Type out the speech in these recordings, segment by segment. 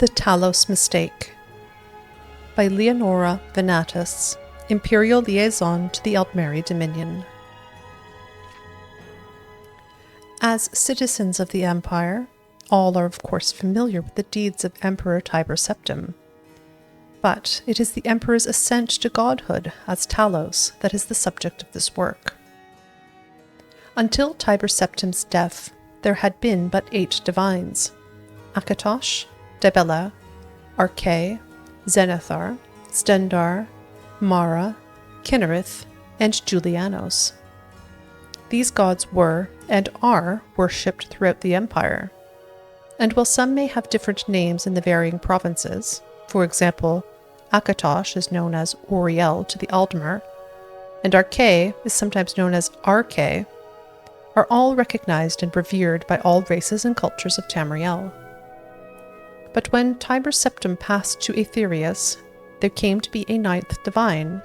The Talos Mistake by Leonora Venatus, Imperial Liaison to the Aldmeri Dominion. As citizens of the Empire, all are of course familiar with the deeds of Emperor Tiber Septim. But it is the Emperor's ascent to godhood as Talos that is the subject of this work. Until Tiber Septim's death, there had been but 8 divines: Akatosh, Debella, Arche, Zenithar, Stendar, Mara, Kinnereth, and Julianos. These gods were, and are, worshipped throughout the Empire. And while some may have different names in the varying provinces, for example, Akatosh is known as Oriel to the Aldmer, and Arche is sometimes known as Arche, are all recognized and revered by all races and cultures of Tamriel. But when Tiber Septim passed to Aetherius, there came to be a 9th divine,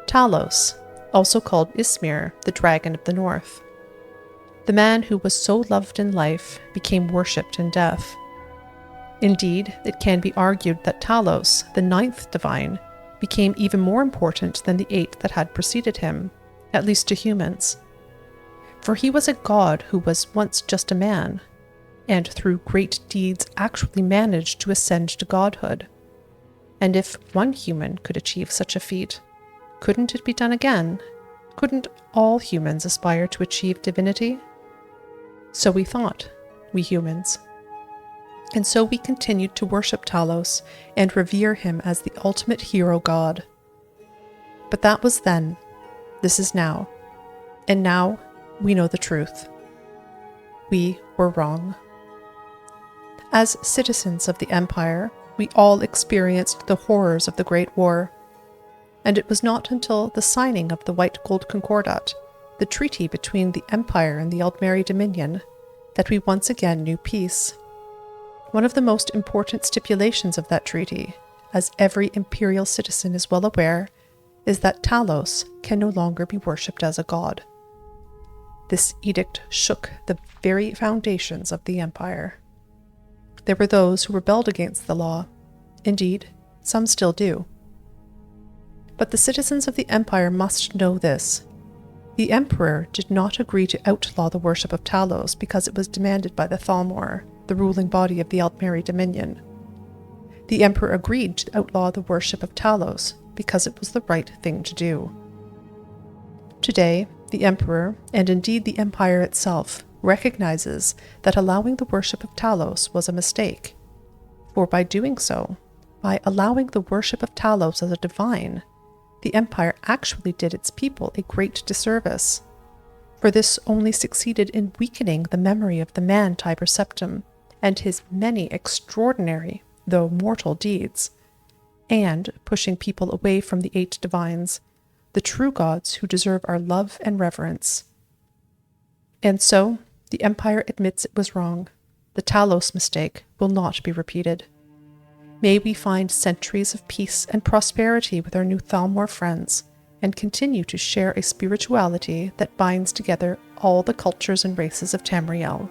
Talos, also called Ismir, the Dragon of the North. The man who was so loved in life became worshipped in death. Indeed, it can be argued that Talos, the 9th divine, became even more important than the 8 that had preceded him, at least to humans. For he was a god who was once just a man, and through great deeds actually managed to ascend to godhood. And if one human could achieve such a feat, couldn't it be done again? Couldn't all humans aspire to achieve divinity? So we thought, we humans. And so we continued to worship Talos and revere him as the ultimate hero god. But that was then. This is now. And now we know the truth. We were wrong. As citizens of the Empire, we all experienced the horrors of the Great War. And it was not until the signing of the White Gold Concordat, the treaty between the Empire and the Aldmeri Dominion, that we once again knew peace. One of the most important stipulations of that treaty, as every imperial citizen is well aware, is that Talos can no longer be worshipped as a god. This edict shook the very foundations of the Empire. There were those who rebelled against the law. Indeed, some still do. But the citizens of the Empire must know this. The Emperor did not agree to outlaw the worship of Talos because it was demanded by the Thalmor, the ruling body of the Aldmeri Dominion. The Emperor agreed to outlaw the worship of Talos because it was the right thing to do. Today, the Emperor, and indeed the Empire itself, recognizes that allowing the worship of Talos was a mistake. For by doing so, by allowing the worship of Talos as a divine, the Empire actually did its people a great disservice. For this only succeeded in weakening the memory of the man Tiber Septim and his many extraordinary, though mortal deeds, and pushing people away from the 8 divines, the true gods who deserve our love and reverence. And so, the Empire admits it was wrong. The Talos mistake will not be repeated. May we find centuries of peace and prosperity with our new Thalmor friends, and continue to share a spirituality that binds together all the cultures and races of Tamriel.